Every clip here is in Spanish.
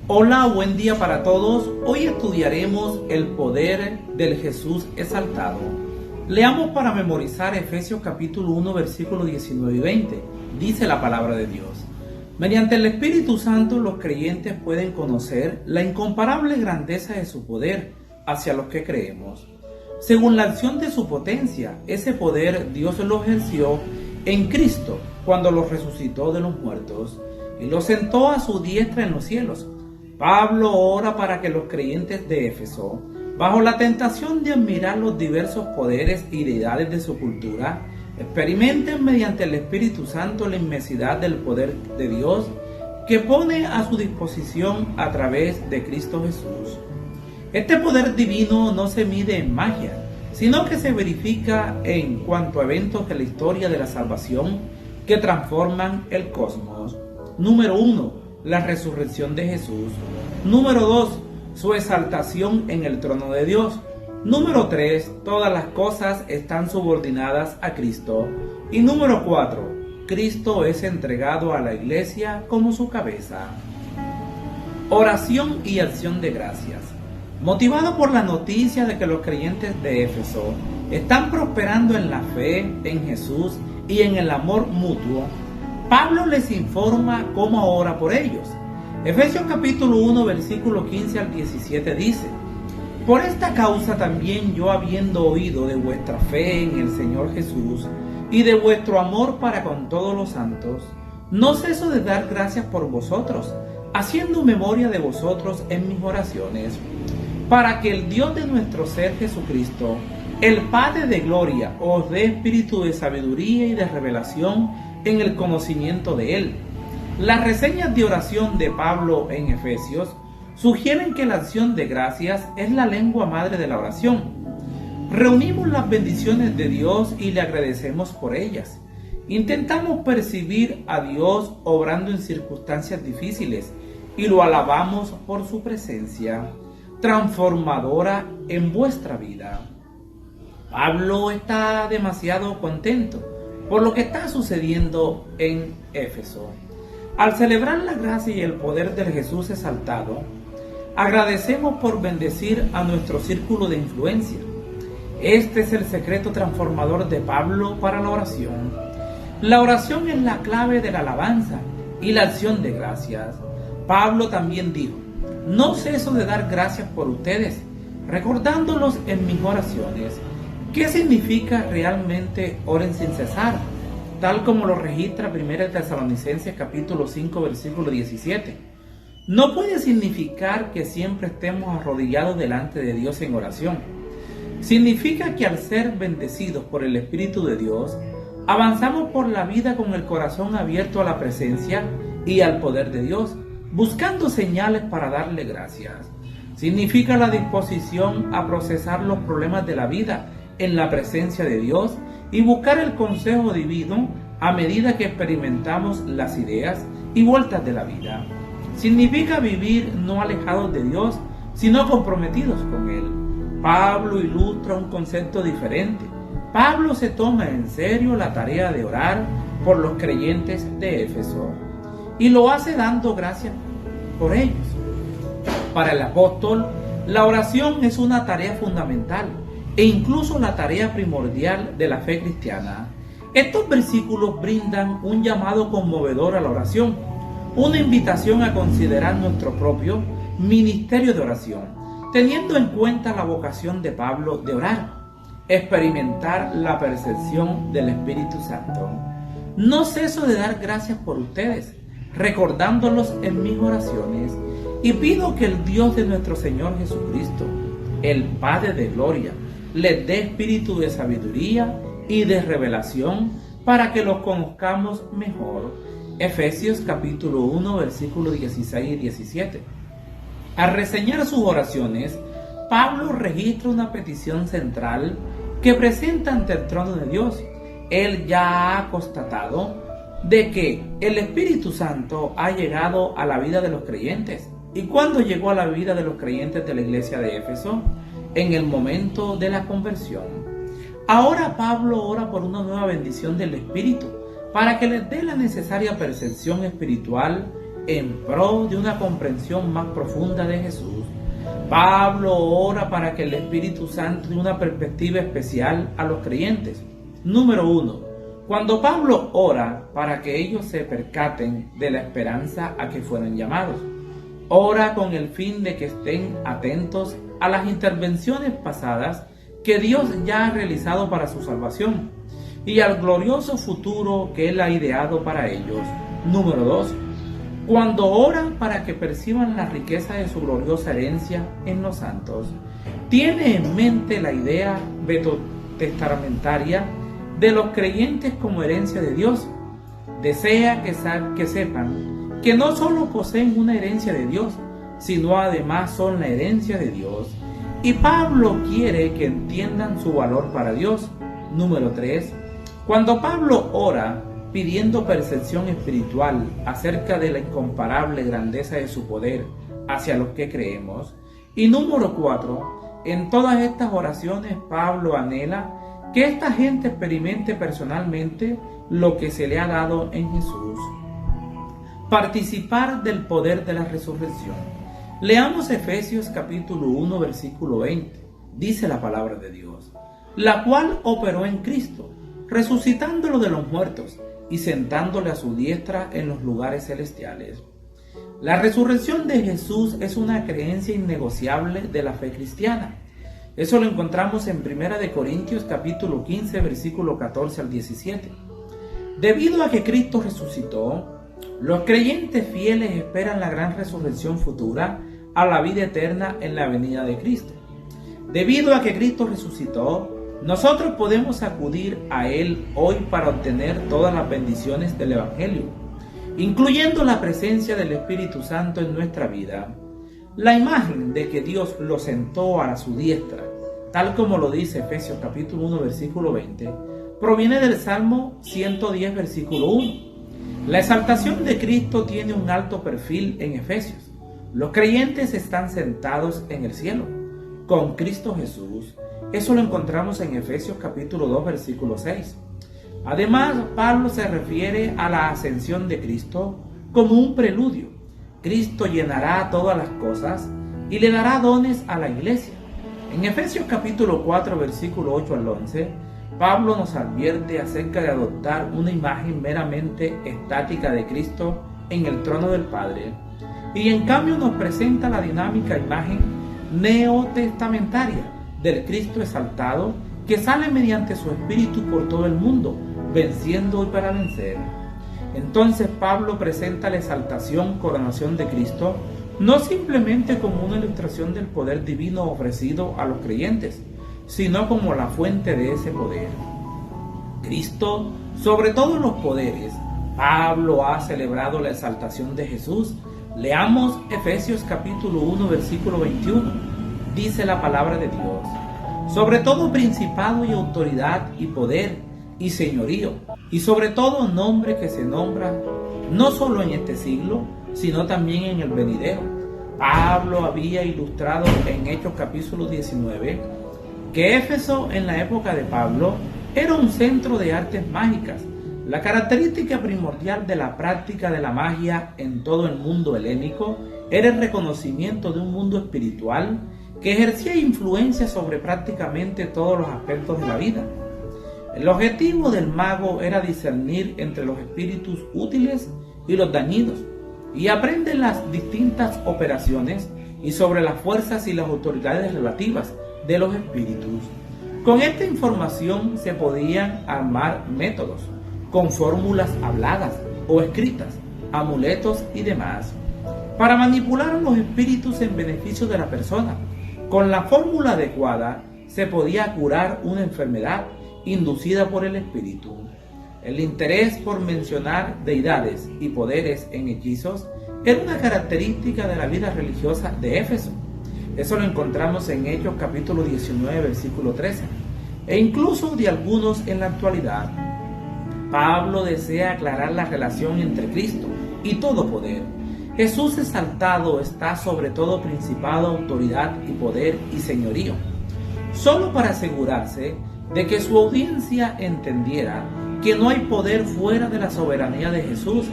Hola, buen día para todos. Hoy estudiaremos el poder del Jesús exaltado. Leamos para memorizar Efesios capítulo 1, versículos 19 y 20. Dice la palabra de Dios: mediante el Espíritu Santo los creyentes pueden conocer la incomparable grandeza de su poder hacia los que creemos. Según la acción de su potencia, ese poder Dios lo ejerció en Cristo cuando lo resucitó de los muertos y lo sentó a su diestra en los cielos. Pablo ora para que los creyentes de Éfeso, bajo la tentación de admirar los diversos poderes y deidades de su cultura, experimenten mediante el Espíritu Santo la inmensidad del poder de Dios que pone a su disposición a través de Cristo Jesús. Este poder divino no se mide en magia, sino que se verifica en cuanto a eventos de la historia de la salvación que transforman el cosmos. Número 1. La resurrección de Jesús. Número 2. Su exaltación en el trono de Dios. Número 3. Todas las cosas están subordinadas a Cristo. Y número 4. Cristo es entregado a la iglesia como su cabeza. Oración y acción de gracias. Motivado por la noticia de que los creyentes de Éfeso están prosperando en la fe en Jesús y en el amor mutuo, Pablo les informa cómo ora por ellos. Efesios capítulo 1, versículo 15 al 17 dice: por esta causa también yo, habiendo oído de vuestra fe en el Señor Jesús y de vuestro amor para con todos los santos, no ceso de dar gracias por vosotros, haciendo memoria de vosotros en mis oraciones, para que el Dios de nuestro ser Jesucristo, el Padre de gloria, os dé espíritu de sabiduría y de revelación en el conocimiento de Él. Las reseñas de oración de Pablo en Efesios sugieren que la acción de gracias es la lengua madre de la oración. Reunimos las bendiciones de Dios y le agradecemos por ellas. Intentamos percibir a Dios obrando en circunstancias difíciles y lo alabamos por su presencia transformadora en vuestra vida. Pablo está demasiado contento por lo que está sucediendo en Éfeso. Al celebrar la gracia y el poder del Jesús exaltado, agradecemos por bendecir a nuestro círculo de influencia. Este es el secreto transformador de Pablo para la oración. La oración es la clave de la alabanza y la acción de gracias. Pablo también dijo: no ceso de dar gracias por ustedes, recordándolos en mis oraciones. ¿Qué significa realmente oren sin cesar? Tal como lo registra 1 Tesalonicenses capítulo 5 versículo 17. No puede significar que siempre estemos arrodillados delante de Dios en oración. Significa que al ser bendecidos por el Espíritu de Dios, avanzamos por la vida con el corazón abierto a la presencia y al poder de Dios, buscando señales para darle gracias. Significa la disposición a procesar los problemas de la vida en la presencia de Dios y buscar el consejo divino a medida que experimentamos las ideas y vueltas de la vida. Significa vivir no alejados de Dios, sino comprometidos con Él. Pablo ilustra un concepto diferente. Pablo se toma en serio la tarea de orar por los creyentes de Éfeso y lo hace dando gracias por ellos. Para el apóstol, la oración es una tarea fundamental e incluso la tarea primordial de la fe cristiana. Estos versículos brindan un llamado conmovedor a la oración, una invitación a considerar nuestro propio ministerio de oración, teniendo en cuenta la vocación de Pablo de orar, experimentar la percepción del Espíritu Santo. No ceso de dar gracias por ustedes, recordándolos en mis oraciones, y pido que el Dios de nuestro Señor Jesucristo, el Padre de gloria, les dé espíritu de sabiduría y de revelación para que los conozcamos mejor. Efesios capítulo 1 versículos 16 y 17. Al reseñar sus oraciones, Pablo registra una petición central que presenta ante el trono de Dios. Él ya ha constatado de que el Espíritu Santo ha llegado a la vida de los creyentes. ¿Y cuándo llegó a la vida de los creyentes de la iglesia de Éfeso? En el momento de la conversión. Ahora Pablo ora por una nueva bendición del Espíritu para que les dé la necesaria percepción espiritual en pro de una comprensión más profunda de Jesús. Pablo ora para que el Espíritu Santo dé una perspectiva especial a los creyentes. Número 1. Cuando Pablo ora para que ellos se percaten de la esperanza a que fueron llamados, ora con el fin de que estén atentos a las intervenciones pasadas que Dios ya ha realizado para su salvación y al glorioso futuro que Él ha ideado para ellos. Número 2. Cuando ora para que perciban la riqueza de su gloriosa herencia en los santos, tiene en mente la idea vetotestamentaria de los creyentes como herencia de Dios. Desea que sepan que no solo poseen una herencia de Dios, sino además son la herencia de Dios. Y Pablo quiere que entiendan su valor para Dios. Número 3. Cuando Pablo ora pidiendo percepción espiritual acerca de la incomparable grandeza de su poder hacia los que creemos. Y número 4. En todas estas oraciones Pablo anhela que esta gente experimente personalmente lo que se le ha dado en Jesús. Participar del poder de la resurrección. Leamos Efesios capítulo 1 versículo 20. Dice la palabra de Dios, la cual operó en Cristo, resucitándolo de los muertos y sentándole a su diestra en los lugares celestiales. La resurrección de Jesús es una creencia innegociable de la fe cristiana. Eso lo encontramos en 1 Corintios capítulo 15 versículo 14 al 17. Debido a que Cristo resucitó, los creyentes fieles esperan la gran resurrección futura a la vida eterna en la venida de Cristo. Debido a que Cristo resucitó, nosotros podemos acudir a Él hoy para obtener todas las bendiciones del Evangelio, incluyendo la presencia del Espíritu Santo en nuestra vida. La imagen de que Dios lo sentó a su diestra, tal como lo dice Efesios capítulo 1 versículo 20, proviene del Salmo 110 versículo 1. La exaltación de Cristo tiene un alto perfil en Efesios. Los creyentes están sentados en el cielo, con Cristo Jesús. Eso lo encontramos en Efesios capítulo 2 versículo 6. Además, Pablo se refiere a la ascensión de Cristo como un preludio. Cristo llenará todas las cosas y le dará dones a la iglesia. En Efesios capítulo 4 versículo 8 al 11, Pablo nos advierte acerca de adoptar una imagen meramente estática de Cristo en el trono del Padre, y en cambio nos presenta la dinámica imagen neotestamentaria del Cristo exaltado que sale mediante su espíritu por todo el mundo, venciendo y para vencer. Entonces Pablo presenta la exaltación, coronación de Cristo, no simplemente como una ilustración del poder divino ofrecido a los creyentes, sino como la fuente de ese poder. Cristo, sobre todos los poderes, Pablo ha celebrado la exaltación de Jesús. Leamos Efesios capítulo 1 versículo 21. Dice la palabra de Dios, sobre todo principado y autoridad y poder y señorío, y sobre todo nombre que se nombra, no solo en este siglo, sino también en el venidero. Pablo había ilustrado en Hechos capítulo 19 que Éfeso en la época de Pablo era un centro de artes mágicas. La característica primordial de la práctica de la magia en todo el mundo helénico era el reconocimiento de un mundo espiritual que ejercía influencia sobre prácticamente todos los aspectos de la vida. El objetivo del mago era discernir entre los espíritus útiles y los dañinos, y aprender las distintas operaciones y sobre las fuerzas y las autoridades relativas de los espíritus. Con esta información se podían armar métodos, con fórmulas habladas o escritas, amuletos y demás, para manipular a los espíritus en beneficio de la persona. Con la fórmula adecuada se podía curar una enfermedad inducida por el espíritu. El interés por mencionar deidades y poderes en hechizos era una característica de la vida religiosa de Éfeso. Eso lo encontramos en Hechos capítulo 19 versículo 13, e incluso de algunos en la actualidad. Pablo desea aclarar la relación entre Cristo y todo poder. Jesús exaltado está sobre todo principado, autoridad y poder y señorío. Solo para asegurarse de que su audiencia entendiera que no hay poder fuera de la soberanía de Jesús,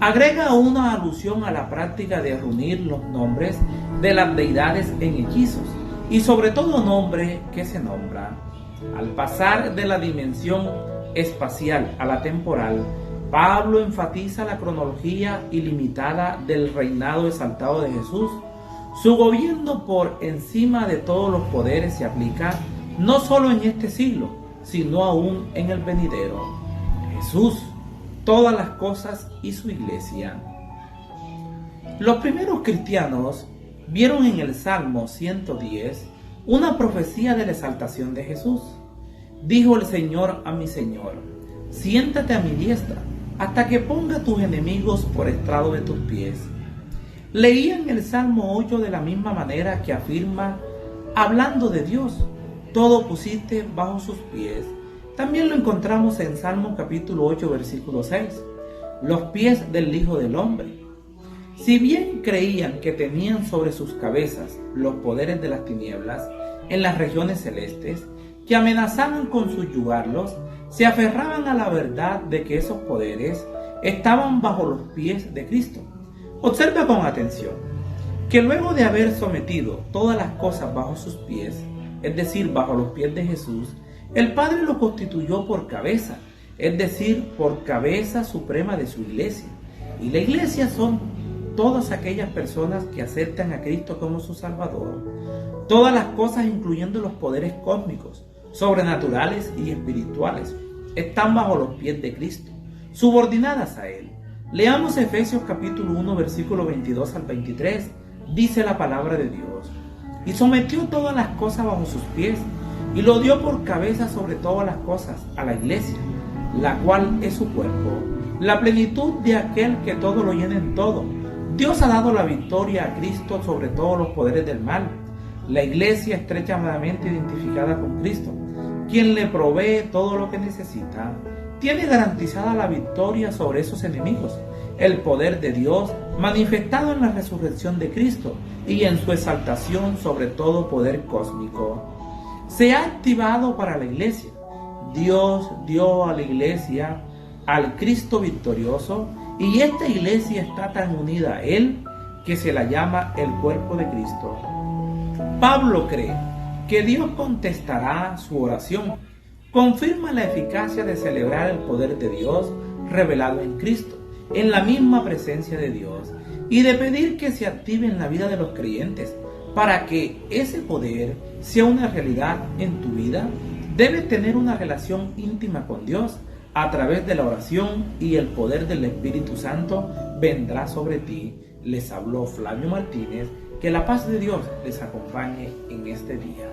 agrega una alusión a la práctica de reunir los nombres de las deidades en hechizos y sobre todo nombre que se nombra. Al pasar de la dimensión espacial a la temporal, Pablo enfatiza la cronología ilimitada del reinado exaltado de Jesús. Su gobierno por encima de todos los poderes se aplica no solo en este siglo, sino aún en el venidero. Jesús, todas las cosas y su iglesia. Los primeros cristianos vieron en el Salmo 110 una profecía de la exaltación de Jesús. Dijo el Señor a mi Señor: siéntate a mi diestra, hasta que ponga tus enemigos por estrado de tus pies. Leían el Salmo 8 de la misma manera que afirma, hablando de Dios: todo pusiste bajo sus pies. También lo encontramos en Salmo capítulo 8, versículo 6, los pies del Hijo del Hombre. Si bien creían que tenían sobre sus cabezas los poderes de las tinieblas en las regiones celestes, que amenazaban con subyugarlos, se aferraban a la verdad de que esos poderes estaban bajo los pies de Cristo. Observa con atención que luego de haber sometido todas las cosas bajo sus pies, es decir, bajo los pies de Jesús, el Padre lo constituyó por cabeza, es decir, por cabeza suprema de su iglesia. Y la iglesia son todas aquellas personas que aceptan a Cristo como su Salvador. Todas las cosas, incluyendo los poderes cósmicos, sobrenaturales y espirituales, están bajo los pies de Cristo, subordinadas a Él. Leamos Efesios capítulo 1, versículo 22 al 23. Dice la palabra de Dios: y sometió todas las cosas bajo sus pies, y lo dio por cabeza sobre todas las cosas a la iglesia, la cual es su cuerpo, la plenitud de aquel que todo lo llena en todo. Dios ha dado la victoria a Cristo sobre todos los poderes del mal. La iglesia, estrechamente identificada con Cristo, quien le provee todo lo que necesita, tiene garantizada la victoria sobre esos enemigos. El poder de Dios manifestado en la resurrección de Cristo y en su exaltación sobre todo poder cósmico se ha activado para la iglesia. Dios dio a la iglesia al Cristo victorioso, y esta iglesia está tan unida a Él que se la llama el cuerpo de Cristo. Pablo cree que Dios contestará su oración. Confirma la eficacia de celebrar el poder de Dios revelado en Cristo, en la misma presencia de Dios, y de pedir que se active en la vida de los creyentes. Para que ese poder sea una realidad en tu vida, debes tener una relación íntima con Dios a través de la oración, y el poder del Espíritu Santo vendrá sobre ti. Les habló Flavio Martínez. Que la paz de Dios les acompañe en este día.